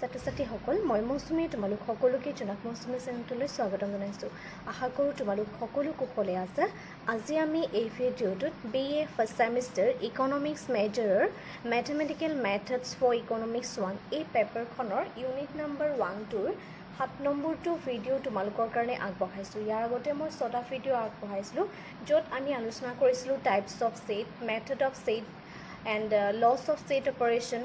ছাত্ৰ-ছাত্ৰীসকল মই মৌচুমী তোমালোক সকলোকে জোনাক মৌচুমী চেনেললৈ স্বাগতম জনাইছোঁ। আশা কৰোঁ তোমালোক সকলো কুশলে আছা। আজি আমি এই ভিডিঅ'টোত BA ফাৰ্ষ্ট ছেমিষ্টাৰ ইকনমিক্স মেজৰৰ মেথমেটিকেল মেথডছ ফৰ ইকনমিক্স 1 এই পেপাৰখনৰ ইউনিট নম্বৰ 1টোৰ 7 নম্বৰটো ভিডিঅ' তোমালোকৰ কাৰণে আগবঢ়াইছোঁ। ইয়াৰ আগতে মই 6টা ভিডিঅ' আগবঢ়াইছিলোঁ য'ত আমি আলোচনা কৰিছিলোঁ types of set, method of set and laws of set operation,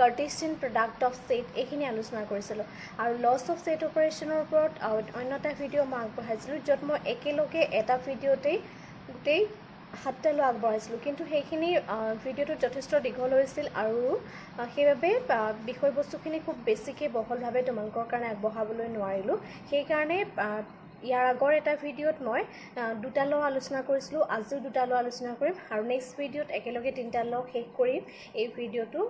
Cartesian product of set এইখিনি আলোচনা কৰিছিলোঁ। আৰু লছ অফ ছেট অপাৰেশ্যনৰ ওপৰত অন্য এটা ভিডিঅ' মই আগবঢ়াইছিলোঁ য'ত মই একেলগে এটা ভিডিঅ'তেই গোটেই 7টালৈ আগবঢ়াইছিলোঁ, কিন্তু সেইখিনি ভিডিঅ'টো যথেষ্ট দীঘল হৈছিল আৰু সেইবাবে বিষয়বস্তুখিনি খুব বেছিকৈ বহলভাৱে তোমালোকৰ কাৰণে আগবঢ়াবলৈ নোৱাৰিলোঁ। সেইকাৰণে ইয়াৰ আগৰ এটা ভিডিঅ'ত মই 2টা ল আলোচনা কৰিছিলোঁ, আজিও 2টা ল আলোচনা কৰিম আৰু নেক্সট ভিডিঅ'ত একেলগে 3টা ল শেষ কৰিম। এই ভিডিঅ'টো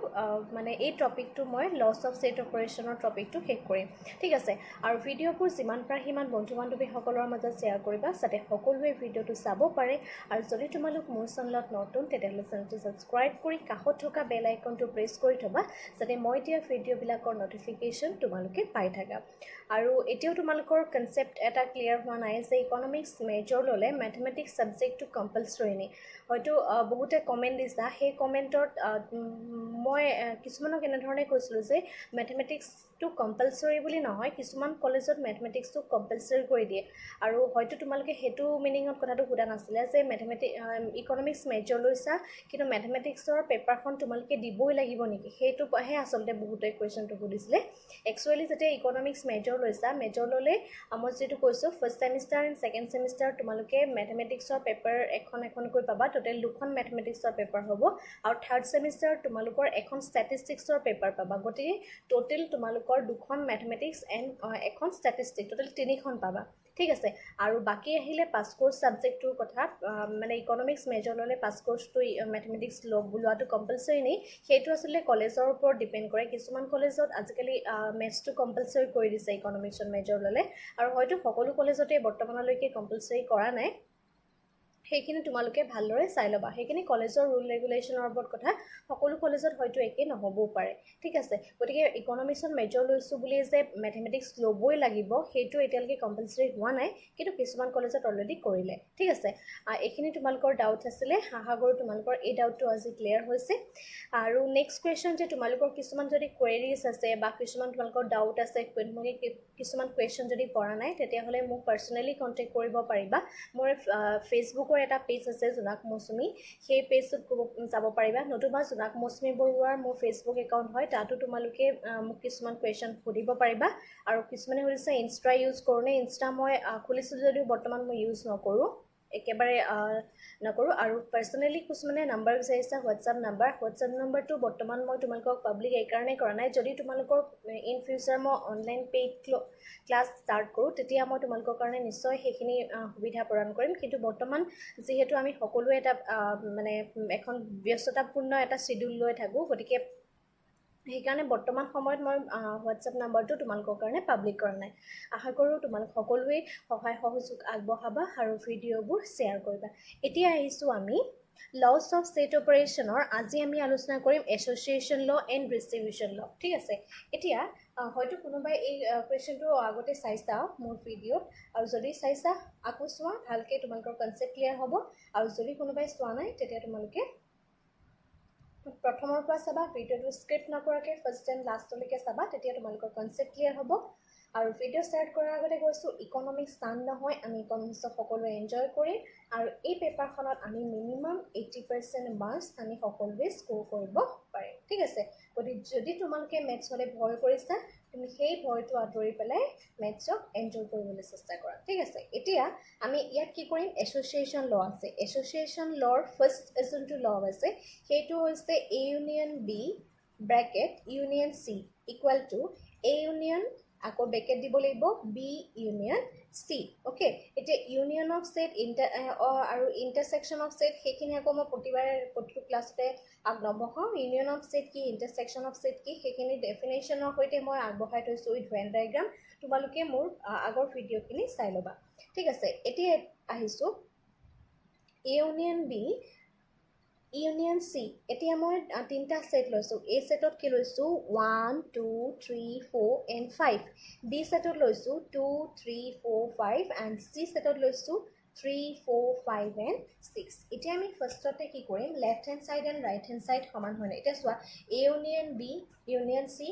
মানে এই টপিকটো মই লছ অফ ছেট অপাৰেশ্যনৰ টপিকটো শেষ কৰিম, ঠিক আছে। আৰু ভিডিঅ'বোৰ যিমান পাৰে সিমান বন্ধু বান্ধৱীসকলৰ মাজত শ্বেয়াৰ কৰিবা যাতে সকলোৱে ভিডিঅ'টো চাব পাৰে। আৰু যদি তোমালোক মোৰ চেনেলত নতুন তেতিয়াহ'লে চেনেলটো ছাবস্ক্ৰাইব কৰি কাষত থকা বেল আইকনটো প্ৰেছ কৰি থ'বা যাতে মই দিয়া ভিডিঅ'বিলাকৰ নটিফিকেশ্যন তোমালোকে পাই থাকা। আৰু এতিয়াও তোমালোকৰ কনচেপ্ট এটা ক্লিয়াৰ হোৱা নাই যে ইকনমিক্স মেজৰ ল'লে মেথমেটিক্স ছাবজেক্টটো কম্পালচৰি নি। হয়তো বহুতে কমেণ্ট দিছা, সেই কমেণ্টত মই কিছুমানক এনেধৰণে কৈছিলোঁ যে মেথমেটিক্সটো কম্পালচৰি বুলি নহয়, কিছুমান কলেজত মেথমেটিক্সটো কম্পালচৰি কৰি দিয়ে। আৰু হয়তো তোমালোকে সেইটো মিনিঙত কথাটো সোধা নাছিলে যে ইকনমিক্স মেজৰ লৈছা কিন্তু মেথমেটিক্সৰ পেপাৰখন তোমালোকে দিবই লাগিব নেকি, সেইটোহে আচলতে বহুতে কুৱেশ্যনটো সুধিছিলে। একচুৱেলি যেতিয়া ইকনমিক্স মেজৰ লৈছা, মেজৰ ল'লে মই যিটো কৈছোঁ first semester and second semester তোমালোকে মেথমেটিক্সৰ পেপাৰ এখনকৈ পাবা, টোটেল 2খন মেথমেটিক্সৰ পেপাৰ হ'ব। আৰু থাৰ্ড ছেমিষ্টাৰ তোমালোকৰ এখন ষ্টেটিষ্টিক্সৰ পেপাৰ পাবা। গতিকে টোটেল তোমালোকৰ 2খন মেথমেটিক্স এণ্ড এখন ষ্টেটিষ্টিক্স, টোটেল 3খন পাবা, ঠিক আছে। আৰু বাকী আহিলে পাছ কোৰ্চ ছাবজেক্টটোৰ কথা, মানে ইকনমিক্স মেজৰ ল'লে পাছ কোৰ্চটো মেথমেটিক্স লোৱাটো কম্পালচৰি নেই, সেইটো আচলতে কলেজৰ ওপৰত ডিপেণ্ড কৰে। কিছুমান কলেজত আজিকালি মেথছটো কম্পালচৰি কৰি দিছে ইকনমিক্সত মেজৰ ল'লে, আৰু হয়তো সকলো কলেজতে বৰ্তমানলৈকে কম্পালচৰি কৰা নাই। সেইখিনি তোমালোকে ভালদৰে চাই ল'বা। সেইখিনি কলেজৰ ৰুল ৰেগুলেশ্যনৰ ওপৰত কথা, সকলো কলেজত হয়তো একেই নহ'বও পাৰে, ঠিক আছে। গতিকে ইকনমিক্সত মেজৰ লৈছোঁ বুলি যে মেথমেটিক্স ল'বই লাগিব সেইটো এতিয়ালৈকে কম্পালচৰি হোৱা নাই, কিন্তু কিছুমান কলেজত অলৰেডি কৰিলে, ঠিক আছে। এইখিনি তোমালোকৰ ডাউট আছিলে, আশা কৰোঁ তোমালোকৰ এই ডাউটটো আজি ক্লিয়াৰ হৈছে। আৰু নেক্সট কুৱেশ্যন যে তোমালোকৰ কিছুমান যদি কুৱেৰিজ আছে বা কিছুমান তোমালোকৰ ডাউট আছে, তোমালোকে কিছুমান কুৱেশ্যন যদি পৰা নাই তেতিয়াহ'লে মোক পাৰ্চনেলি কণ্টেক্ট কৰিব পাৰিবা। মোৰ ফেচবুকৰ এটা পেজ আছে জোনাক মৌচুমী, সেই পেজটোত যাব পাৰিবা, নতুবা জোনাক মৌচুমী বৰুৱাৰ মোৰ ফেচবুক একাউণ্ট হয়, তাতো তোমালোকে মোক কিছুমান কুৱেশ্যন সুধিব পাৰিবা। আৰু কিছুমানে সুধিছে ইনষ্টা ইউজ কৰোঁনে, ইনষ্টা মই খুলিছিলোঁ যদিও বৰ্তমান মই ইউজ নকৰোঁ, একেবাৰে নকৰোঁ। আৰু পাৰ্চনেলি কিছুমানে নাম্বাৰ বিচাৰিছে, হোৱাটছআপ নম্বৰটো বৰ্তমান মই তোমালোকক পাব্লিক এইকাৰণে কৰা নাই, যদি তোমালোকৰ ইন ফিউচাৰ মই অনলাইন পেইড ক্লাছ ষ্টাৰ্ট কৰোঁ তেতিয়া মই তোমালোকৰ কাৰণে নিশ্চয় সেইখিনি সুবিধা প্ৰদান কৰিম। কিন্তু বৰ্তমান যিহেতু আমি সকলোৱে এটা মানে এখন ব্যস্ততাপূৰ্ণ এটা শ্বিডিউল লৈ থাকোঁ, গতিকে সেইকাৰণে বৰ্তমান সময়ত মই হোৱাটছআপ নাম্বাৰটো তোমালোকৰ কাৰণে পাব্লিক কৰা নাই। আশা কৰোঁ তোমালোক সকলোৱে সহায় সহযোগ আগবঢ়াবা আৰু ভিডিঅ'বোৰ শ্বেয়াৰ কৰিবা। এতিয়া আহিছোঁ আমি লছ অফ ছেট অপাৰেশ্যনৰ। আজি আমি আলোচনা কৰিম এছ'চিয়েশ্যন ল এণ্ড ডিষ্ট্ৰিবিউশ্যন ল, ঠিক আছে। এতিয়া হয়তো কোনোবাই এই কুৱেশ্যনটো আগতে চাইছা মোৰ ভিডিঅ'ত, আৰু যদি চাইছা আকৌ চোৱা, ভালকৈ তোমালোকৰ কনচেপ্ট ক্লিয়াৰ হ'ব। আৰু যদি কোনোবাই চোৱা নাই তেতিয়া তোমালোকে প্ৰথমৰ পৰা চাবা, ভিডিঅ'টো স্ক্ৰিপ্ট নকৰাকৈ ফাৰ্ষ্ট এণ্ড লাষ্টলৈকে চাবা, তেতিয়া তোমালোকৰ কনচেপ্ট ক্লিয়াৰ হ'ব। আৰু ভিডিঅ' ষ্টাৰ্ট কৰাৰ আগতে কৈছোঁ ইকনমিক্স টান নহয়, আমি ইকনমিক্সক সকলোৱে এনজয় কৰিম। আৰু এই পেপাৰখনত আমি মিনিমাম 80% মাৰ্কছ আমি সকলোৱে স্ক'ৰ কৰিব পাৰিম, ঠিক আছে। গতিকে যদি তোমালোকে মেথছলৈ ভয় কৰিছা, তুমি সেই ভয়টো আঁতৰি পেলাই মেথছক এনজয় কৰিবলৈ চেষ্টা কৰা, ঠিক আছে। এতিয়া আমি ইয়াত কি কৰিম, এছ'চিয়েশ্যন ল আছে। এছ'চিয়েশ্যন লৰ ফাৰ্ষ্ট যোনটো ল আছে সেইটো হৈছে A union B bracket union C equal to A union, আকৌ ব্ৰেকেট দিব লাগিব B ইউনিয়ন C, অ'কে। এতিয়া ইউনিয়ন অফ ছেট আৰু ইণ্টাৰছেকশ্যন অফ ছেট সেইখিনি আকৌ মই প্ৰতিটো ক্লাছতে নবহাওঁ। ইউনিয়ন অফ ছেট কি, ইণ্টাৰছেকশ্যন অফ ছেট কি, সেইখিনি ডেফিনেশ্যনৰ সৈতে মই আগবঢ়াই থৈছোঁ উইথ ভেন ডায়েগ্ৰাম, তোমালোকে মোৰ আগৰ ভিডিঅ'খিনি চাই ল'বা, ঠিক আছে। এতিয়া আহিছোঁ A union B union C এতিয়া মই তিনিটা সেট লৈছোঁ এ সেটত কি লৈছোঁ 1 2 3 4 and 5 বি সেটত লৈছোঁ 2 3 4 5 and চি সেটত লৈছোঁ 3 4 5 and 6 এতিয়া আমি ফাৰ্ষ্টতে কি কৰিম left hand side and right hand side সমান হয় নাই এতিয়া চোৱা A union B union C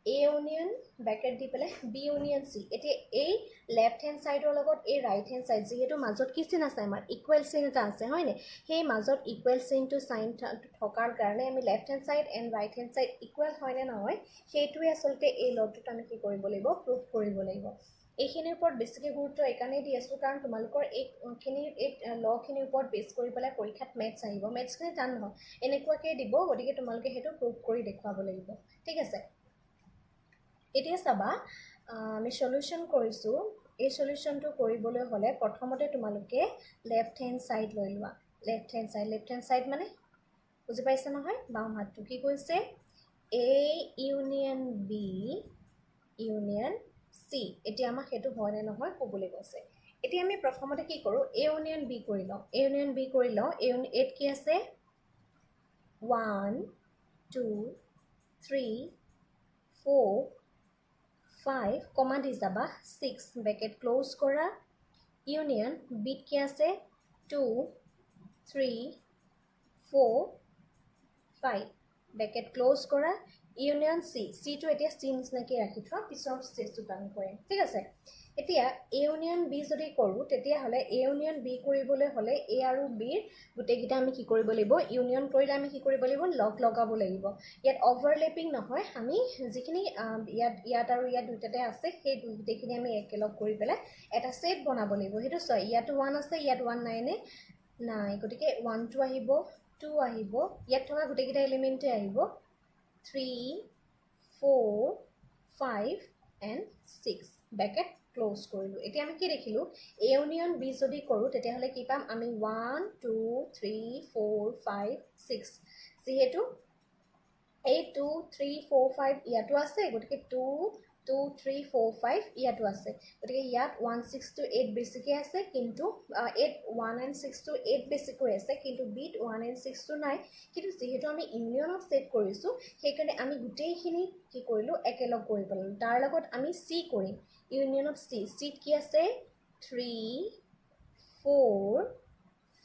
A union bracket দি পেলাই বি ইউনিয়ন চি এতিয়া এই লেফ্ট হেণ্ড সাইডৰ লগত এই ৰাইট হেণ্ড সাইড যিহেতু মাজত কি চিন আছে আমাৰ ইকুৱেল চিন এটা আছে হয়নে সেই মাজত ইকুৱেল চিনটো চাইন থকাৰ কাৰণে আমি left hand side and right hand side equal হয়নে নহয় সেইটোৱে আচলতে এই লটোত আমি কি কৰিব লাগিব প্ৰুভ কৰিব লাগিব এইখিনিৰ ওপৰত বেছিকৈ গুৰুত্ব এইকাৰণেই দি আছোঁ কাৰণ তোমালোকৰ এই লখিনিৰ ওপৰত বেছ কৰি পেলাই পৰীক্ষাত মেথছ আহিব মেথছখিনি টান নহয় এনেকুৱাকৈ দিব গতিকে তোমালোকে সেইটো প্ৰুভ কৰি দেখুৱাব লাগিব ঠিক আছে এতিয়া চাবা আমি সলিউশন কৰিছোঁ এই সলিউশনটো কৰিবলৈ হ'লে প্ৰথমতে তোমালোকে লেফ্ট হেণ্ড সাইড লৈ লোৱা লেফ্ট হেণ্ড সাইড মানে বুজি পাইছা নহয় বাম হাতটো কি কৈছে A union B union C এতিয়া আমাক সেইটো হয়নে নহয় ক'বলৈ কৈছে এতিয়া আমি প্ৰথমতে কি কৰোঁ এ ইউনিয়ন বি কৰি লওঁ এ ইউনিয়ন বি কৰি লওঁ এত কি আছে 1 2 3 4 5 কমা দি যাবা 6 ব্ৰেকেট ক্লোজ কৰা ইউনিয়ন বিট কি আছে 2 3 4 5 ব্ৰেকেট ক্লোজ কৰা ইউনিয়ন চি চিটো এতিয়া চি নিচিনাকৈ ৰাখি থোৱা পিছৰ ষ্টেজটোত আমি কৰিম ঠিক আছে এতিয়া এ ইউনিয়ন বি যদি কৰোঁ তেতিয়াহ'লে এ ইউনিয়ন বি কৰিবলৈ হ'লে এ আৰু বিৰ গোটেইকেইটা আমি কি কৰিব লাগিব ইউনিয়ন কৰিলে আমি কি কৰিব লাগিব লগ লগাব লাগিব ইয়াত অভাৰলেপিং নহয় আমি যিখিনি ইয়াত আৰু ইয়াত দুটাতে আছে সেই গোটেইখিনি আমি একেলগ কৰি পেলাই এটা ছেট বনাব লাগিব সেইটো চোৱা ইয়াতো 1 আছে ইয়াত 1 নাইনে নাই গতিকে 1টো আহিব 2 আহিব ইয়াত থকা গোটেইকেইটা এলিমেণ্টে আহিব 3 4 5 and 6 ব্ৰেকেট ক্লোজ কৰিলোঁ এতিয়া আমি কি দেখিলোঁ এ ইউনিয়ন বি যদি কৰোঁ তেতিয়াহ'লে কি পাম আমি 1 2 3 4 5 6 যিহেতু এই 2 3 4 5 ইয়াতো আছে গতিকে 2 2 3 4 5 ইয়াতো আছে গতিকে ইয়াত 1 6 to 8 বেছিকৈ আছে কিন্তু 1 and 6 to 8 বেছিকৈ আছে কিন্তু বিট 1 and 6 to নাই কিন্তু যিহেতু আমি ইউনিয়নত ছেট কৰিছোঁ সেইকাৰণে আমি গোটেইখিনি কি কৰিলোঁ একেলগ কৰি পেলালোঁ তাৰ লগত আমি চি কৰিম ইউনিয়নত চিত কি আছে 3 4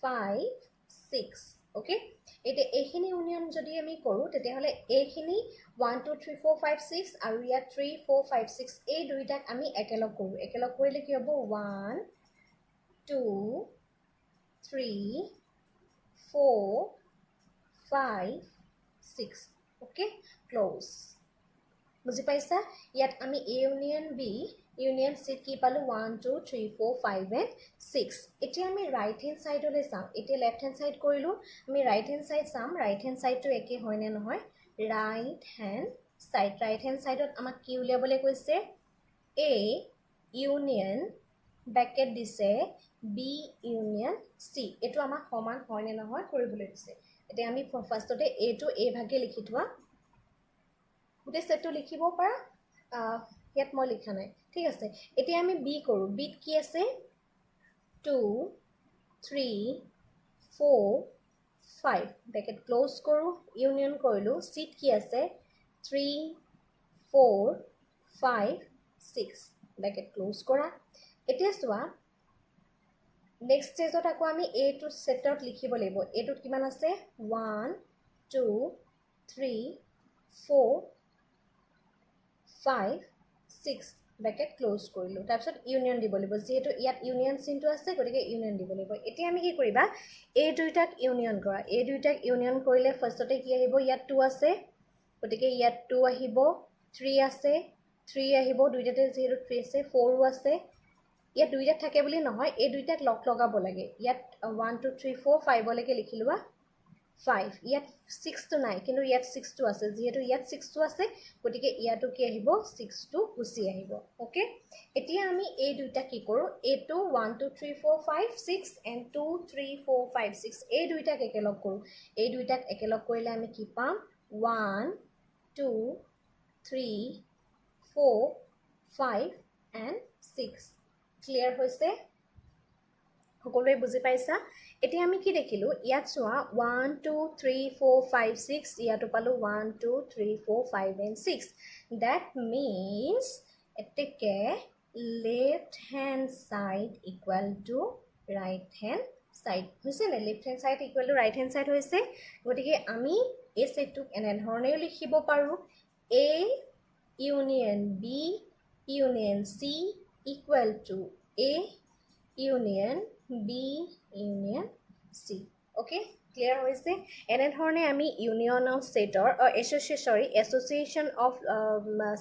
5 6 অ'কে এতিয়া এইখিনি ইউনিয়ন যদি আমি কৰোঁ তেতিয়াহ'লে এইখিনি 1 2 3 4 5 6 আৰু ইয়াত 3 4 5 6 এই দুইটাক আমি একেলগ কৰোঁ একেলগ কৰিলে কি হ'ব 1 2 3 4 5 6 অ'কে ক্লোজ বুজি পাইছা ইয়াত আমি এ ইউনিয়ন বি ইউনিয়ন চিত কি পালোঁ 1 2 3 4 5 and 6 এতিয়া আমি ৰাইট হেণ্ড সাইডলৈ চাওঁ এতিয়া লেফ্ট হেণ্ড সাইড কৰিলোঁ আমি ৰাইট হেণ্ড সাইড চাম ৰাইট হেণ্ড সাইডটো একে হয়নে নহয় ৰাইট হেণ্ড সাইডত আমাক কি উলিয়াবলৈ কৈছে এ ইউনিয়ন ব্ৰেকেট দিছে বি ইউনিয়ন চি এইটো আমাক সমান হয়নে নহয় কৰিবলৈ দিছে এতিয়া আমি ফাৰ্ষ্টতে এটো এই ভাগে লিখি থোৱা গোটেই সেটটো লিখিব পাৰা ইয়াত মই লিখা নাই ঠিক আছে এতিয়া আমি বি কৰোঁ বিট কি আছে 2 3 4 5 ব্ৰেকেট ক্লোজ কৰোঁ ইউনিয়ন কৰিলোঁ চিট কি আছে 3 4 5 6 ব্ৰেকেট ক্লোজ কৰা এতিয়া চোৱা নেক্সট ষ্টেজত আকৌ আমি এইটো সেটত লিখিব লাগিব এইটোত কিমান আছে 1 2 3 4 5 6 ব্ৰেকেট ক্লোজ কৰিলোঁ তাৰপিছত ইউনিয়ন দিব লাগিব যিহেতু ইয়াত ইউনিয়ন চিনটো আছে গতিকে ইউনিয়ন দিব লাগিব এতিয়া আমি কি কৰিবা এই দুইটাক ইউনিয়ন কৰা এই দুইটাক ইউনিয়ন কৰিলে ফাৰ্ষ্টতে কি আহিব ইয়াত 2 আছে গতিকে ইয়াত 2 আহিব 3 আছে 3 আহিব দুইটাতে যিহেতু 3 আছে 4 আছে ইয়াত দুইটাত থাকে বুলি নহয় এই দুইটাক লগ লগাব লাগে ইয়াত 1 2 3 4 5 লৈকে লিখি লোৱা 5 ইয়াত 6টো নাই কিন্তু ইয়াত 6টো আছে যিহেতু ইয়াত 6টো আছে গতিকে ইয়াতো কি আহিব 6টো গুচি আহিব ওকে এতিয়া আমি এই দুইটা কি কৰোঁ এইটো 1 2 3 4 5 6 and 2 3 4 5 6 এই দুইটাক একেলগ কৰোঁ এই দুইটাক একেলগ কৰিলে আমি কি পাম 1 2 3 4 5 and 6 ক্লিয়াৰ হৈছে সকলোৱে বুজি পাইছা এতিয়া আমি কি দেখিলো ইয়াত চোৱা 1 2 3 4 5 6 ইয়াতো পালো 1 2 3 4 5 and 6 that means এতেকে left hand side equal to right hand side হৈছে না left hand side equal to right hand side হৈছে গতিকে আমি এই সেটটো এনে ধৰণে লিখিব পাৰো a union b union c equal to a union b union c okay clear hoise ene dhorone ami union of setor or association of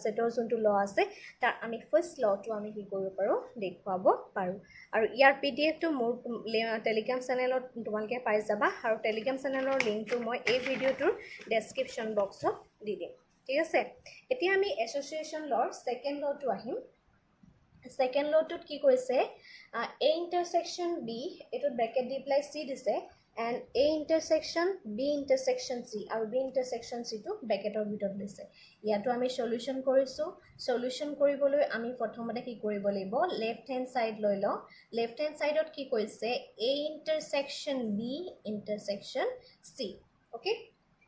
setor juntu law ase tar ami first law to ami ki koribo paro dekhwabo paru aru yar pdf to mor telegram channel ot tumalke pai jaba aru telegram channel or link to moi ei video tur description box ot di dim ঠিক আছে এতিয়া আমি association law second law to ahim second law to ki koise a intersection b eto bracket di apply c dise and a intersection b intersection c aru b intersection c to bracket or bit of dise yato ami solution korisu solution koriboloi ami prothomote ki koribo laibo left hand side loi lo left hand side ot ki koise a intersection b intersection c okay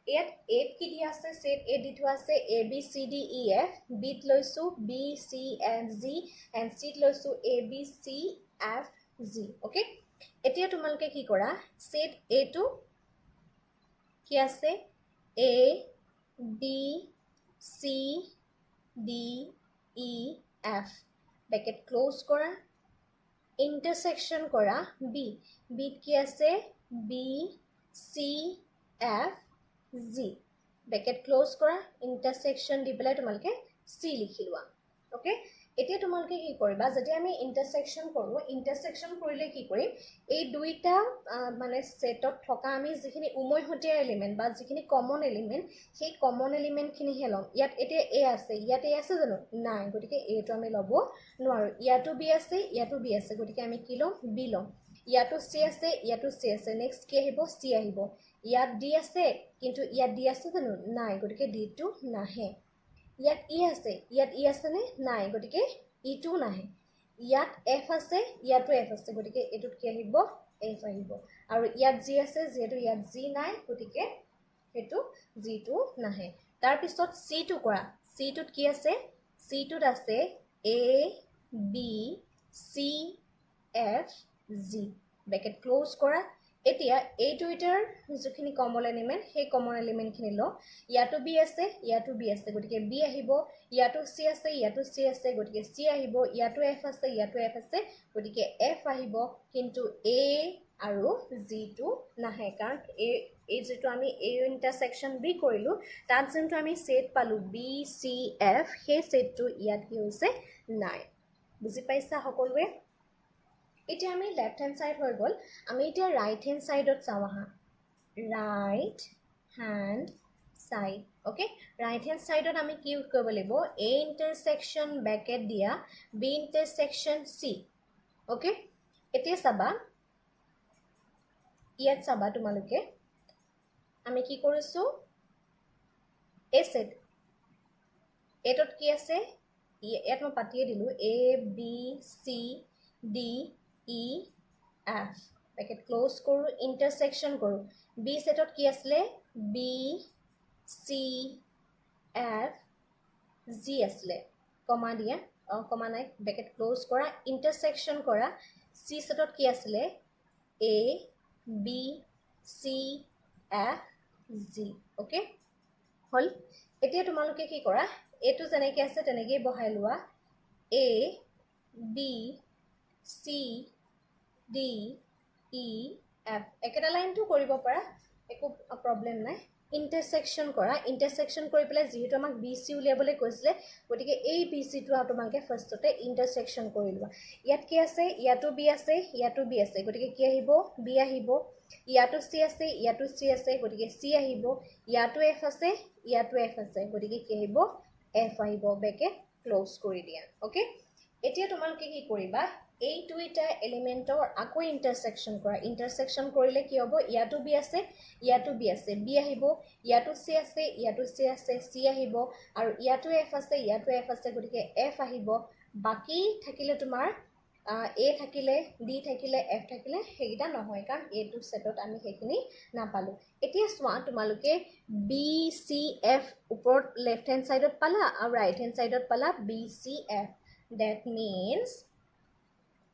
yet 8 ki dia ase set a ditu ase a b c d e f b t loisu b c and z and c loisu a b c f z okay এতিয়া তোমালকে কি কৰা set a to কি আছে a b c d e f bracket close কৰা intersection কৰা b b কি আছে b c f z bracket close কৰা intersection di pelai tumalke c লিখিলোৱা okay এতিয়া তোমালকে কি কৰিবা যদি আমি intersection কৰো intersection কৰিলে কি কৰিম এই দুইটা মানে সেটত থকা আমি যিখিনি উমৈহতীয়া এলিমেন্ট বা যিখিনি কমন এলিমেন্ট সেই কমন এলিমেন্ট খিনি হেলম ইয়াত এতিয়া a আছে ইয়াত a আছে জানো নাই গতিকে a টো আমি লব নোৱাৰো ইয়াতো b আছে ইয়াতো b আছে গতিকে আমি কি লম b লম ইয়াতো c আছে ইয়াতো c আছে নেক্সট কি আহিব c আহিব ইয়াত d আছে কিন্তু ইয়াত d আছে জানো নাই গতিকে d টো নাহে ইয়াত e আছে নে নাই গতিকে e টো নাহে ইয়াত f আছে ইয়াতো f আছে গতিকে এটুত কি আহিব f আহিব আৰু ইয়াত g আছে যেহেতু ইয়াত g নাই গতিকে এটু g টো নাহে তাৰ পিছত c টো কৰা c টোত কি আছে c টোত আছে a b c f z bracket close কৰা এতিয়া এই দুইটাৰ যিখিনি কমন এলিমেন্ট সেই কমন এলিমেন্ট খিনি ল ইয়াতো b আছে গতিকে b আহিব ইয়াতো c আছে গতিকে c আহিব ইয়াতো f আছে গতিকে f আহিব কিন্তু a আৰু g টো নাহে কাৰণ এই যেটো আমি a ইন্টাৰসেকশন b কৰিলো তাত যেটো আমি সেট পালো b c f সেই সেটটো ইয়াত কি হৈছে নাই বুজি পাইছা সকলোৱে এটা আমি লেফট হ্যান্ড সাইড হৈ গল আমি এটা রাইট হ্যান্ড সাইডত চাও হা right hand side okay right hand সাইডত আমি কি ইউজ কৰিব লাগিব a ইন্টাৰসেকশন ব্ৰ্যাকেট দিয়া b ইন্টাৰসেকশন c ওকে এতিয়া চাবা ইয়াত চাবা তোমালোকে আমি কি কৰিছো a সেট এটত কি আছে ইয়াত মই পাতিয়ে দিলো a b c d e f bracket close কৰো intersection কৰো b সেটত কি আসলে b c f z আসলে কমা দিয়া কমা নাই bracket close কৰা intersection কৰা c সেটত কি আসলে a b c f z okay হল এতিয়া তোমালোকে কি কৰা এটো জেনেকে আছে তেনেকৈ বহাই লোৱা a b c d e f একটা লাইন তো কৰিব পাৰা একো প্ৰবলেম নাই ইন্টাৰসেকশন কৰা ইন্টাৰসেকশন কৰি পেলাই যেহেতু আমাক bc উলিয়াবলৈ কৈছিলে গতিকে এই bc টো তোমাকে ফাৰ্ষ্টতে ইন্টাৰসেকশন কৰি লোৱা ইয়াত কি আছে ইয়াতো b আছে গতিকে কি আহিব b আহিব ইয়াতো c আছে গতিকে c আহিব ইয়াতো f আছে গতিকে কি আহিব f আহিব ব্ৰেকেট ক্লোজ কৰি দিয়া ওকে এতিয়া তোমালোকে কি কৰিবা এই দুইটা এলিমেন্টৰ আকৌ ইন্টাৰসেকশন কৰা ইন্টাৰসেকশন কৰিলে কি হ'ব ইয়াতো b আছে b আহিব ইয়াতো c আছে c আহিব আৰু ইয়াতো f আছে গতিকে f আহিব বাকি থাকিলে তোমাৰ এ থাকিলে ডি থাকিলে এফ থাকিলে সেইকেইটা নহয় কাৰণ এইটো ছেটত আমি সেইখিনি নাপালোঁ এতিয়া চোৱা তোমালোকে বি চি এফ ওপৰত লেফ্ট হেণ্ড ছাইডত পালা আৰু ৰাইট হেণ্ড ছাইডত পালা B C F that means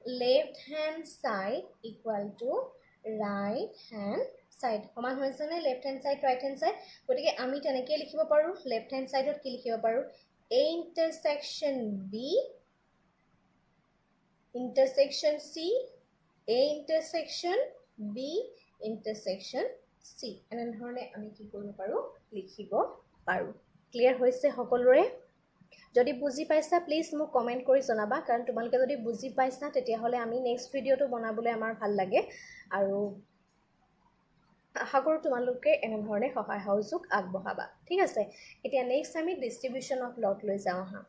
left hand side equal to right hand side সমান হৈছেনে left hand side right hand side গতিকে আমি তেনেকৈ লিখিব পাৰোঁ লেফ্ট হেণ্ড ছাইডত কি লিখিব পাৰোঁ A intersection B intersection C, A intersection B intersection C এনেধৰণে আমি কি কৰিব পাৰোঁ লিখিব পাৰোঁ ক্লিয়াৰ হৈছে সকলোৰে যদি বুজি পাইছা প্লিজ মোক কমেণ্ট কৰি জনাবা কাৰণ তোমালোকে যদি বুজি পাইছা তেতিয়াহ'লে আমি নেক্সট ভিডিঅ'টো বনাবলৈ আমাৰ ভাল লাগে আৰু আশা কৰোঁ তোমালোকে এনেধৰণে সহায় সহযোগ আগবঢ়াবা ঠিক আছে এতিয়া নেক্সট আমি ডিষ্ট্ৰিবিউশ্যন অফ লট লৈ যাওঁ আহা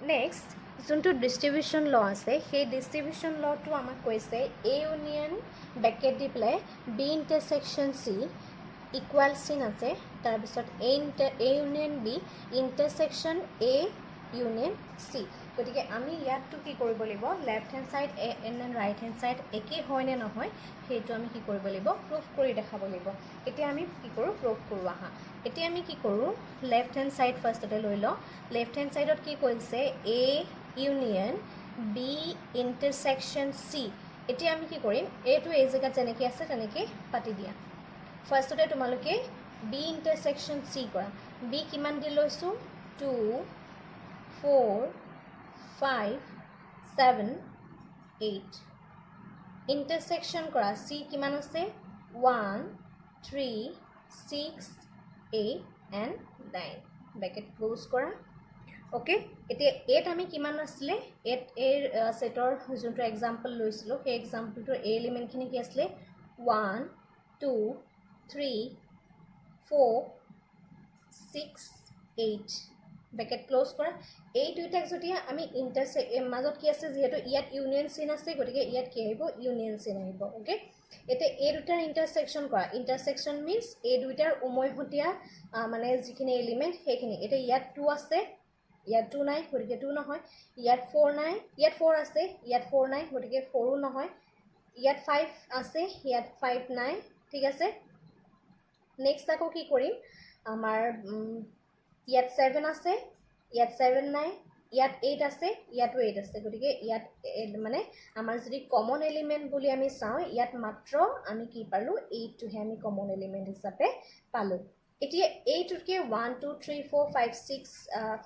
নেক্সট যোনটো ডিষ্ট্ৰিবিউশ্যন ল আছে সেই ডিষ্ট্ৰিবিউশ্যন লটো আমাক কৈছে এ ইউনিয়ন ব্ৰেকেট দি পেলাই বি ইণ্টাৰছেকশ্যন চি ইকুৱেল চিন আছে তাৰপিছত A union B intersection A union C গতিকে আমি ইয়াতটো কি কৰিব লাগিব left hand side and right hand side একেই হয় নে নহয় সেইটো আমি কি কৰিব লাগিব প্ৰুফ কৰি দেখাব লাগিব এতিয়া আমি কি কৰোঁ প্ৰুফ কৰোঁ আহা এতিয়া আমি কি কৰোঁ লেফ্ট হেণ্ড ছাইড ফাৰ্ষ্টতে লৈ লওঁ লেফ্ট হেণ্ড ছাইডত কি কৈছে A union B intersection C এতিয়া আমি কি কৰিম এইটো এই জেগাত যেনেকৈ আছে তেনেকৈ পাতি দিয়া ফাৰ্ষ্টতে তোমালোকে বি ইণ্টাৰছেকশ্যন চি কৰা বি কিমান দি লৈছোঁ 2 4 5 7 8 ইণ্টাৰছেকশ্যন কৰা চি কিমান আছে 1 3 6 8 and 9 ব্ৰেকেট ক্লোজ কৰা ওকে এতিয়া এত আমি কিমান আছিলে এত এৰ সেটৰ যোনটো এক্সাম্পল লৈছিলোঁ সেই এক্সাম্পলটোৰ এ এলিমেণ্টখিনি কি আছিলে 1 2 3 4 6 8 ব্ৰেকেট ক্লোজ কৰা এই দুইটাক যদি আমি মাজত কি আছে যিহেতু ইয়াত ইউনিয়ন চিন আছে গতিকে ইয়াত কি আহিব ইউনিয়ন চিন আহিব ওকে এতিয়া এই দুটাৰ ইণ্টাৰছেকশ্যন কৰা ইণ্টাৰছেকশ্যন মিনছ এই দুইটাৰ উমৈহতীয়া মানে যিখিনি এলিমেণ্ট সেইখিনি এতিয়া ইয়াত 2 আছে ইয়াত 2 নাই গতিকে 2 নহয় ইয়াত 4 নাই ইয়াত 4 আছে ইয়াত 4 নাই গতিকে 4ও নহয় ইয়াত 5 আছে ইয়াত 5 নাই ঠিক আছে নেক্সট আকৌ কি কৰিম আমাৰ ইয়াত 7 আছে ইয়াত 7 নাই ইয়াত 8 আছে ইয়াতো 8 আছে গতিকে ইয়াত মানে আমাৰ যদি কমন এলিমেণ্ট বুলি আমি চাওঁ ইয়াত মাত্ৰ আমি কি পালোঁ 8টোহে আমি কমন এলিমেণ্ট হিচাপে পালোঁ এতিয়া এইটোতকে 1 2 3 4 5 6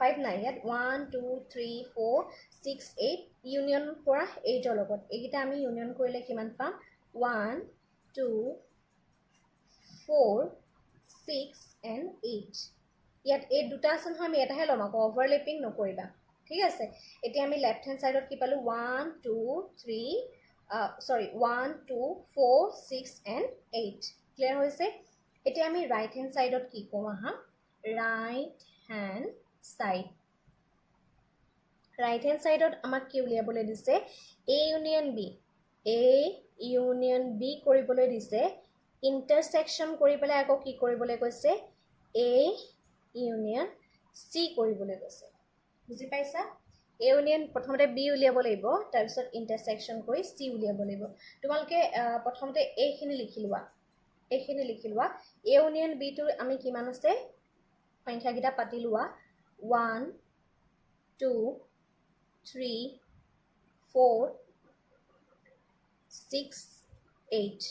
5 নাই ইয়াত 1 2 3 4 6 8 ইউনিয়ন কৰা 8ৰ লগত এইকেইটা আমি ইউনিয়ন কৰিলে কিমান পাম 1 2 4 6 and 8 ইয়াত এই দুটা আছে নহয় আমি এটাহে ল'ম আকৌ অভাৰলেপিং নকৰিবা ঠিক আছে এতিয়া আমি লেফ্ট হেণ্ড ছাইডত কি পালোঁ 1 2 3 সৰি 1 2 4 6 and 8 ক্লিয়াৰ হৈছে এতিয়া আমি ৰাইট হেণ্ড ছাইডত কি কওঁ আহা right hand side right hand ছাইডত আমাক কি উলিয়াবলৈ দিছে এ ইউনিয়ন বি কৰিবলৈ দিছে ইণ্টাৰছেকশ্যন কৰি পেলাই আকৌ কি কৰিবলৈ কৈছে এ ইউনিয়ন চি কৰিবলৈ কৈছে বুজি পাইছা এ ইউনিয়ন প্ৰথমতে বি উলিয়াব লাগিব তাৰপিছত ইণ্টাৰছেকশ্যন কৰি চি উলিয়াব লাগিব তোমালোকে প্ৰথমতে এইখিনি লিখি লোৱা এ ইউনিয়ন বিটো আমি কিমান আছে সংখ্যাকেইটা পাতি লোৱা 1 2 3 4 6 8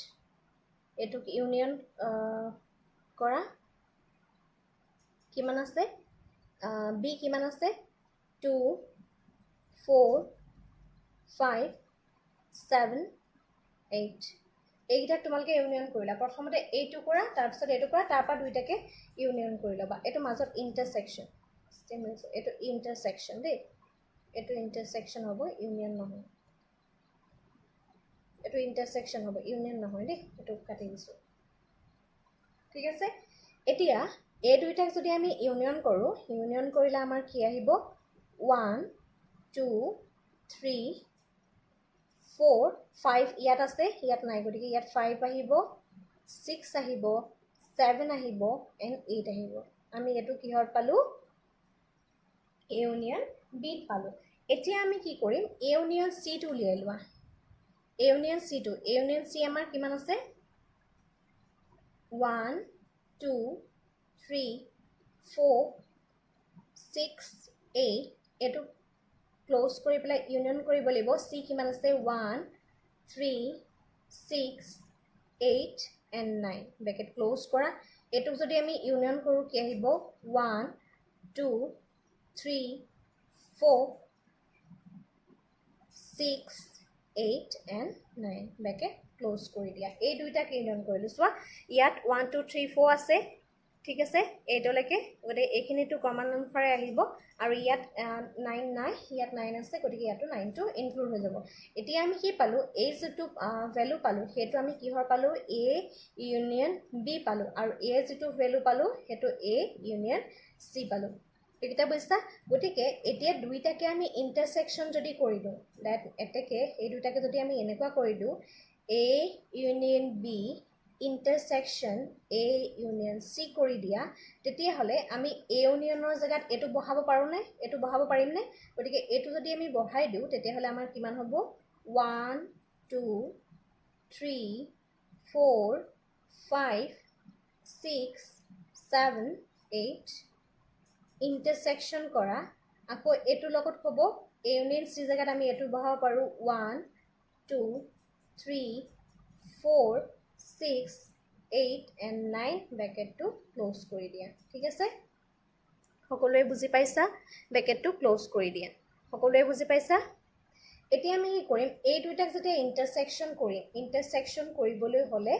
এটুক ইউনিয়ন কৰা কিমান আছে বি কিমান আছে 2 4 5 7 8 এইকেইটাক তোমালোকে ইউনিয়ন কৰিলা প্ৰথমতে এইটো কৰা তাৰপিছত এইটো কৰা তাৰপৰা দুইটাকে ইউনিয়ন কৰি ল'বা এইটো মাজত ইণ্টাৰছেকশ্যন এইটো ইণ্টাৰছেকশ্যন দেই এইটো ইণ্টাৰছেকশ্যন হ'ব ইউনিয়ন নহয় এইটো ইণ্টাৰছেকশ্যন হ'ব ইউনিয়ন নহয় দেই এইটো কাটি দিছোঁ ঠিক আছে এতিয়া এই দুইটাক যদি আমি ইউনিয়ন কৰোঁ ইউনিয়ন কৰিলে আমাৰ কি আহিব 1 2 3 4 5 ইয়াত আছে ইয়াত নাই গতিকে ইয়াত 5 আহিব 6 আহিব 7 আহিব and 8 আহিব আমি এইটো কিহত পালোঁ ইউনিয়ন বিত পালোঁ এতিয়া আমি কি কৰিম A ইউনিয়ন C টো উলিয়াই লোৱা A ইউনিয়ন C টো A ইউনিয়ন C আমাৰ কিমান আছে 1 2 3 4 6 8 এটো ক্লোজ কৰি পেলাই ইউনিয়ন কৰিব লাগিব C কিমান আছে 1 3 6 8 and 9 ব্ৰেকেট ক্লোজ কৰা এটো যদি আমি ইউনিয়ন কৰো কি আহিব 1 2 3 4 6 8 and 9 ব্ৰেকেট ক্লোজ কৰি দিয়া এই দুইটা ইউনিয়ন কৰিলো সোৱা ইয়াত 1 2 3 4 আছে ঠিক আছে এইটোলৈকে গতে এইখিনিটো কমন অনুসাৰে আহিব আৰু ইয়াত 9 নাই ইয়াত 9 আছে গতিকে ইয়াতো 9 টো ইনক্লুড হৈ যাব এতিয়া আমি কি পালো a যেটো ভ্যালু পালো হেতু আমি কিহৰ পালো a ইউনিয়ন b পালো আৰু a যেটো ভ্যালু পালো হেতু a ইউনিয়ন c পালো এটা বুঝছা গতিকে এতিয়া দুইটাকে আমি ইন্টারসেকশন যদি কৰি দিও দ্যাট এটাকে এই দুইটাকে যদি আমি এনেকুৱা কৰি দিও a union b intersection A union C কৰি দিয়া তেতিয়া হলে আমি A ইউনিয়নৰ জায়গাত এটো বহাব পাৰো নে এটো বহাব পাৰিম নে গতিকে এটো যদি আমি বহাই দিও তেতিয়া হলে আমাৰ কিমান হ'ব 1 2 3 4 5 6 7 8 intersection কৰা আকৌ এটো লগত হ'ব A union C জায়গাত আমি এটো বহাব পাৰো 1 2 3 4 6 8 and 9 bracket to close কৰি দিয়া ঠিক আছে সকলোৱে বুজি পাইছা bracket to close কৰি দিয়া সকলোৱে বুজি পাইছা এতিয়া আমি কি কৰিম এই দুইটাক যেতিয়া ইন্টাৰসেকশন কৰিবলৈ হলে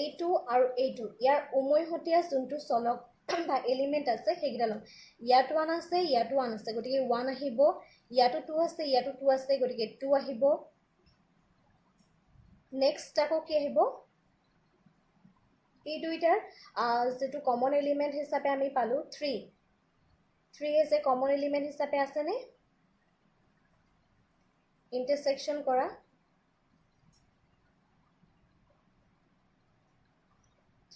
এইটো আৰু এইটো ইয়াৰ উমৈহতীয়া যোনটো চলক বা এলিমেন্ট আছে হেগিলা লম ইয়াতো 1 আছে ইয়াতো 1 আছে গতিকে 1 আহিব ইয়াতো 2 আছে ইয়াতো 2 আছে গতিকে 2 আহিব নেক্সট আকৌ কি আহিব এই দুইটাৰ যেটো কমন এলিমেন্ট হিচাপে আমি পালো 3 এজ এ কমন এলিমেন্ট হিচাপে আছে নে ইন্টারসেকশন কৰা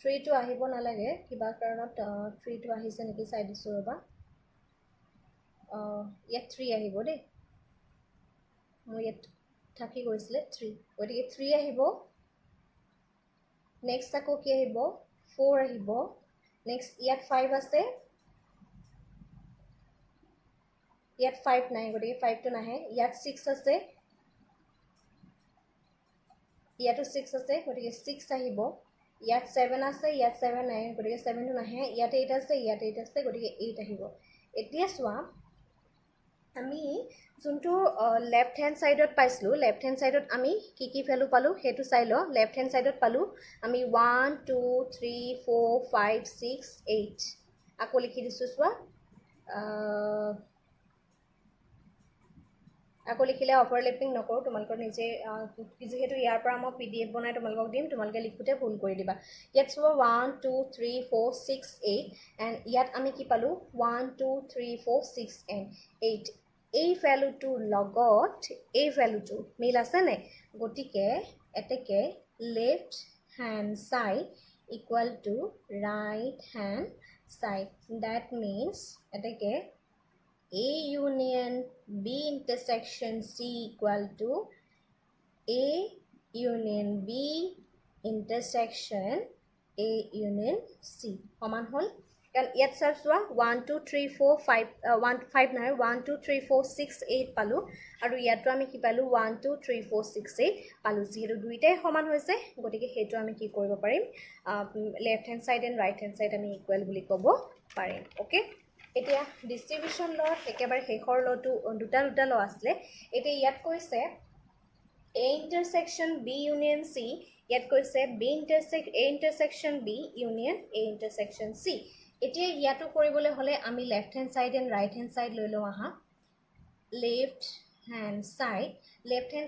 3 টো আহিব নালাগে কিবা কাৰণত 3 টো আহিছে নেকি চাই দিছো ৰবা ইয়াত 3 আহিব দে মই ইয়াত থাকি গৈছিলে 3 গতিকে 3 আহিব নেক্সট আকৌ কি আহিব 4 আহিব নেক্সট ইয়াত 5 আছে ইয়াত 5 নাই গতিকে 5 টো নাহে ইয়াত 6 আছে ইয়াতো 6 আছে গতিকে 6 আহিব ইয়াত 7 আছে ইয়াত 7 নাই গতিকে 7 টো নাহে ইয়াত 8 আছে ইয়াত 8 আছে গতিকে 8 আহিব এতিয়া সোৱা আমি যোনটো লেফট হ্যান্ড সাইডত পাইছিলো লেফট হ্যান্ড সাইডত আমি কি ভ্যালু পালো হেতু চাই ল লেফট হ্যান্ড সাইডত পালো আমি 1 2 3 4 5 6 8 আকৌ লিখি দিছো সোৱা আকৌ লিখিলে ওভাৰল্যাপিং নকৰো তোমালোকৰ নিজে যেহেতু ইয়াৰ পৰা মই পিডিএফ বনাই তোমালোকক দিম তোমালোকে লিখোতে ভুল কৰি দিবা ইয়াত সোৱা 1 2 3 4 6 8 এন্ড ইয়াত আমি কি পালো 1 2 3 4 6 and 8 এই ভ্যালুটোৰ লগত এই ভ্যালুটো মিল আছে নে গটিকে এতেকে left hand side equal to right hand side that means এতেকে A union B intersection C equal to A union B intersection A union C সমান হল কারণ ইয়াত চাওয়া 1 2 3 4 5 1 5 নাই 1 2 3 4 6 8 পালো আৰু ইয়াতো আমি কি পালো 1 2 3 4 6 8 পালো যেহেতু দুইটাই সমান হৈছে গতিকে হেতু আমি কি কৰিব পাৰিম left hand side and right hand side আমি ইকুয়াল বুলি ক'ব পাৰিম ওকে এতিয়া ডিস্ট্ৰিবিউশন ল একেবাৰে শেষৰ লটো দুটা ল আছে এতিয়া ইয়াত কৈছে A intersection B union C ইয়াত কৈছে A intersection B union A intersection C এতিয়া ইয়াতো কৰিবলৈ হলে আমি left hand side and right hand side লৈ লও আহা লেফট হ্যান্ড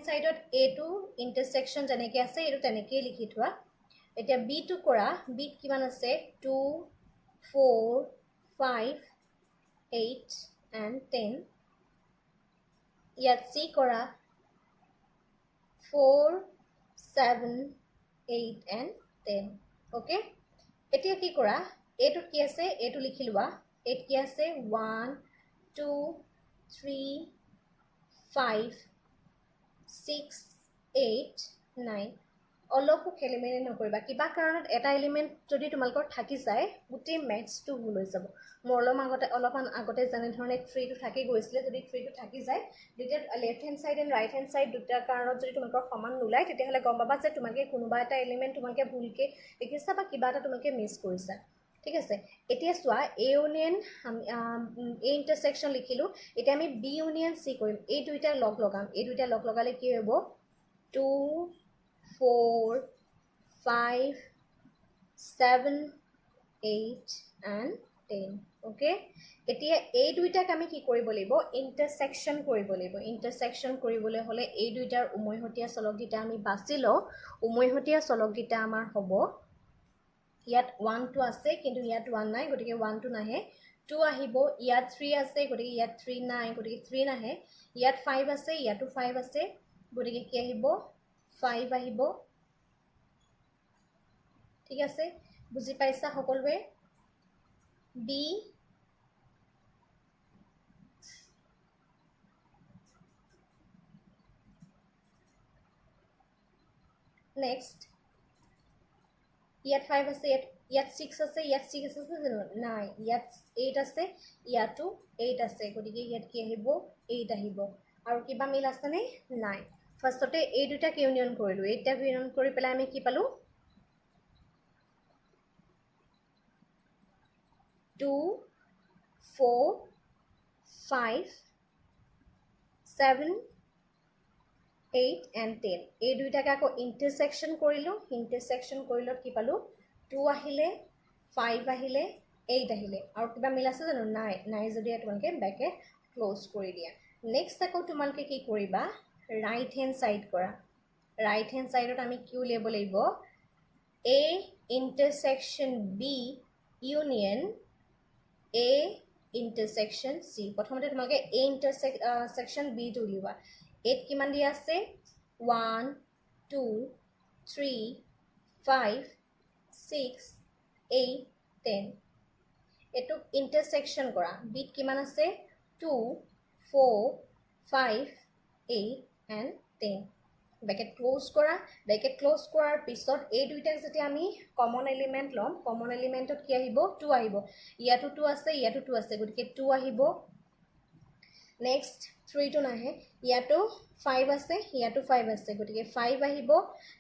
সাইডত A টু ইন্টারসেকশন যেনেকৈ আছে এটো তেনেকৈ লিখি থোৱা এতিয়া B টু কৰা B কিমান আছে 2 4 5 8 and 10 ইয়াত C কৰা 4 7 8 and 10 okay এতিয়া কি কৰা এটো কি আছে এটো লিখি লোৱা এট কি আছে 1 2 3 5 6 8 9 অলপো খেলিমেলি নকৰিবা কিবা কাৰণত এটা এলিমেণ্ট যদি তোমালোকৰ থাকি যায় গোটেই মেথছটো ভুল হৈ যাব মোৰ অলপমান আগতে যেনেধৰণে 3টো থাকি গৈছিলে যদি 3টো থাকি যায় তেতিয়া left hand side and right hand side দুটা কাৰণত যদি তোমালোকৰ সমান নোলায় তেতিয়াহ'লে গম পাবা যে তোমালোকে কোনোবা এটা এলিমেণ্ট তোমালোকে ভুলকৈ দেখিছা বা কিবা এটা তোমালোকে মিছ কৰিছা ঠিক আছে এতিয়া চোৱা এ ইউনিয়ন এ ইণ্টাৰছেকশ্যন লিখিলোঁ এতিয়া আমি বি ইউনিয়ন চি কৰিম এই দুইটা লগ লগাম এই দুইটা লগ লগালে কি হ'ব 2 4 5 7 8 and 10 okay এতিয়া এই দুইটাক আমি কি কৰিব লাগিব ইন্টাৰসেকশন কৰিব লাগিব ইন্টাৰসেকশন কৰিবলৈ হলে এই দুইটাৰ উমৈহতীয়া চলকগিটা আমি বাছি লওঁ উমৈহতীয়া চলকগিটা আমাৰ হ'ব ইয়াত 1 2 আছে কিন্তু ইয়াত 1 নাই গতিকে 1 2 নাহে 2 আহিব ইয়াত 3 আছে গতিকে ইয়াত 3 নাই গতিকে 3 নাহে ইয়াত 5 আছে ইয়াতো 5 আছে গতিকে কি আহিব 5 আহিব ঠিক আছে বুজি পাইছা সকলোৱে বি নেক্সট ইয়াত 5 আছে ইয়াত 6 আছে ইয়াত 6 আছে জানো নাই ইয়াত 8 আছে ইয়াতো 8 আছে গতিকে ইয়াত কি আহিব 8 আহিব আৰু কিবা মিল আছে নে নাই ফাৰ্ষ্টতে এই দুটা ইউনিয়ন কৰিলো এইটা ইউনিয়ন কৰি পেলাই আমি কি পালো 2 4 5 7 8 and 10 এই দুইটাকে আকৌ ইন্টাৰসেকশন কৰিলো ইন্টাৰসেকশন কৰিলত কি পালো 2 আহিলে 5 আহিলে 8 আহিলে আৰু কিবা মিল আছে জানো নাই নাই যদি তোমালোকে ব্ৰেকেট ক্লোজ কৰি দিয়া নেক্সট আকৌ তোমালোকে কি কৰিবা ৰাইট হেণ্ড সাইড কৰা ৰাইট হেণ্ড সাইডত আমি কি উলিয়াব লাগিব a ইন্টাৰসেকশন b union a ইন্টাৰসেকশন c প্ৰথমতে তোমালোকে a ইন্টাৰসেকশন b টো উলিয়াবা 8 কিমান দিয়া আছে 1 2 3 5 6 8 10 এটো ইন্টাৰসেকশন কৰা বিট কিমান আছে 2 4 5 8 and 10 ব্ৰেকেট ক্লোজ কৰা ব্ৰেকেট ক্লোজ কৰাৰ পিছত এই দুইটাক যেতিয়া আমি কমন এলিমেন্ট লম কমন এলিমেন্টত কি আহিব 2 আহিব ইয়াতো 2 আছে ইয়াতো 2 আছে গতিকে 2 আহিব নেক্সট 3 টো নাহে ইয়াতো 5 আছে ইয়াতো 5 আছে গতিকে 5 আহিব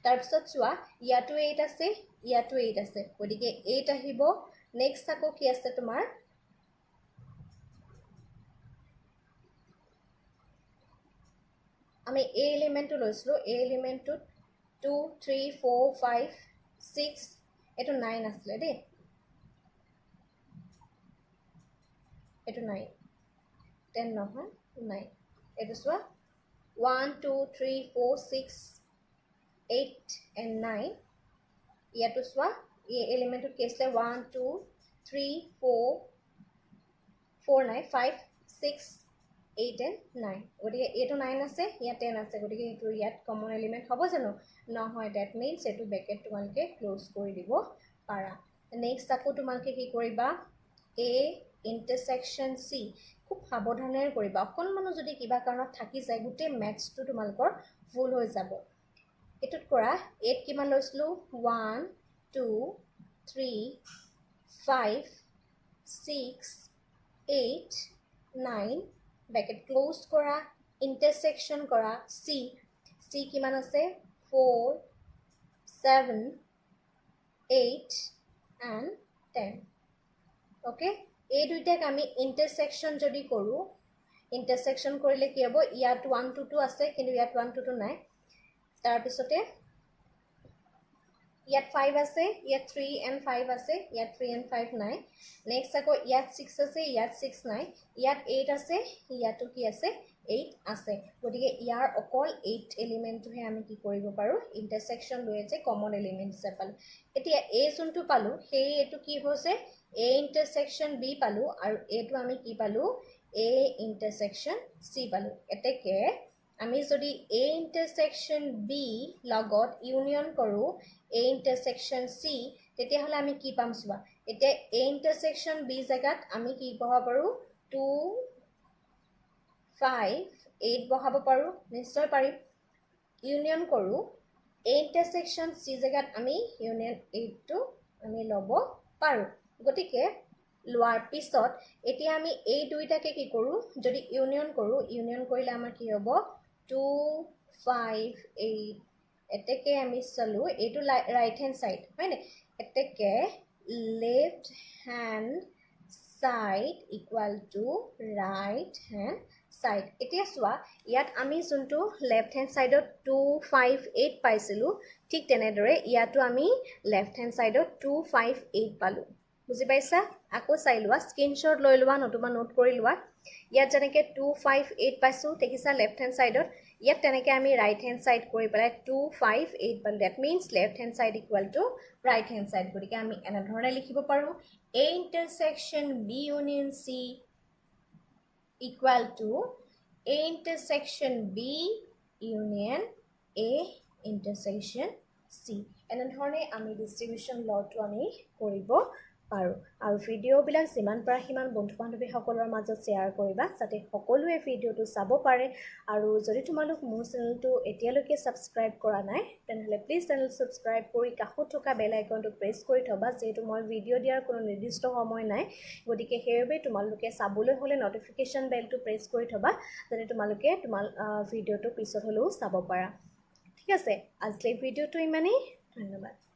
তাৰ পিছত চোৱা ইয়াতো 8 আছে ইয়াতো 8 আছে গতিকে 8 আহিব নেক্সট আকৌ কি আছে তোমাৰ আমি a এলিমেন্টটো লৈছিলো a এলিমেন্টটো 2 3 4 5 6 এটো 9 আছিল দেই এটো 9 10 নহয় 9 এটো চোৱা 1 2 3 4 6 8 and 9 ইয়াতো চোৱা এই এলিমেন্টটো কি আছে 1 2 3 4 4 9 5 6 8 and 9 গতিকে এটো 9 আছে ইয়াত 10 আছে গতিকে এটো ইয়াত কমন এলিমেন্ট হ'ব জানো নহয় দ্যাট মিন্স এটো ব্ৰেকেট তোমালকে ক্লোজ কৰি দিব পাৰা নেক্সট আকৌ তোমালকে কি কৰিবা a ইন্টাৰসেকশন c খুব সাৱধানেৰে কৰিবা অকনমানো যদি কিবা কাৰণত থাকি যায় গোটেই ম্যাথছটো তোমালকৰ ভুল হৈ যাব এটুত কৰা 8 কিমান লৈছিলো 1 2 3 5 6 8 9 ব্ৰেকেট ক্লোজ কৰা ইন্টাৰসেকশন কৰা c কিমান আছে 4 7 8 and 10 ওকে এই দুইটাক আমি ইন্টাৰসেকশন যদি কৰো ইন্টাৰসেকশন কৰিলে কি হ'ব ইয়াত 1 2 2 আছে কিন্তু ইয়াত 1 2 2 নাই তাৰ পিছতে ইয়াত 5 আছে ইয়াত 3 and 5 আছে ইয়াত 3 and 5 নাই নেক্সট আকৌ ইয়াত 6 আছে ইয়াত 6 নাই ইয়াত 8 আছে ইয়াতো কি আছে 8 আছে গতিকে ইয়াৰ অকল 8 এলিমেন্টটোহে আমি কি কৰিব পাৰো ইন্টাৰসেকশন লৈ যে কমন এলিমেন্ট হিচাপে এতিয়া a যোনটো পালো সেই এটো কি হৈছে a ইন্টাৰসেকশন b পালো আৰু এটো আমি কি পালো a ইন্টাৰসেকশন c পালো এতেকে আমি যদি a ইন্টাৰসেকশন b লগত ইউনিয়ন কৰো a ইন্টাৰসেকশন c তেতিয়া হলে আমি কি পাম চোৱা এতিয়া a ইন্টাৰসেকশন b জায়গাত আমি কি পাব পাৰো 2 5 8 বহাব পাৰোঁ নিশ্চয় পাৰিম ইউনিয়ন কৰোঁ A intersection C জেগাত আমি ইউনিয়ন 8টো আমি ল'ব পাৰোঁ গতিকে লোৱাৰ পিছত এতিয়া আমি এই দুইটাকে কি কৰোঁ যদি ইউনিয়ন কৰোঁ ইউনিয়ন কৰিলে আমাৰ কি হ'ব 2 5 8 এতেকে আমি চলো এইটো ৰাইট হেণ্ড সাইড হয়নে এতেকে left hand side equal to right hand side এতিয়া চোৱা ইয়াত আমি যোনটো লেফট হেণ্ড সাইডত 2 5 8 পাইছিলোঁ ঠিক তেনেদৰে ইয়াতো আমি লেফট হেণ্ড সাইডত 2 5 8 পালোঁ বুজি পাইছা আকৌ চাই লোৱা স্ক্ৰীনশ্বট লৈ লোৱা নতুবা নোট কৰি লোৱা ইয়াত যেনেকৈ 2 5 8 পাইছোঁ দেখিছা লেফট হেণ্ড সাইডত ইয়াত তেনেকৈ আমি ৰাইট হেণ্ড সাইড কৰি পেলাই 2 5 8 পালোঁ that means left hand side equal to right hand side গতিকে আমি এনেধৰণে লিখিব পাৰোঁ A intersection B union C equal to A intersection B union A intersection C এনেধৰণে আমি ডিস্ট্ৰিবিউশন লটো আমি কৰিব পাৰোঁ আৰু ভিডিঅ'বিলাক যিমান পাৰা সিমান বন্ধু-বান্ধৱীসকলৰ মাজত শ্বেয়াৰ কৰিবা যাতে সকলোৱে ভিডিঅ'টো চাব পাৰে আৰু যদি তোমালোক মোৰ চেনেলটো এতিয়ালৈকে সাবস্ক্ৰাইব কৰা নাই তেনেহ'লে প্লিজ চেনেল সাবস্ক্ৰাইব কৰি কাষত থকা বেল আইকনটো প্ৰেছ কৰি থবা যেহেতু মই ভিডিঅ' দিয়াৰ কোনো নিৰ্দিষ্ট সময় নাই গতিকে সেইবাবে তোমালোকে চাবলৈ হ'লে নটিফিকেশ্যন বেলটো প্ৰেছ কৰি থবা যাতে তোমালোকে তোমাৰ ভিডিঅ'টো পিছত হ'লেও চাব পাৰা ঠিক আছে আজিৰ ভিডিঅ'টো ইমানেই ধন্যবাদ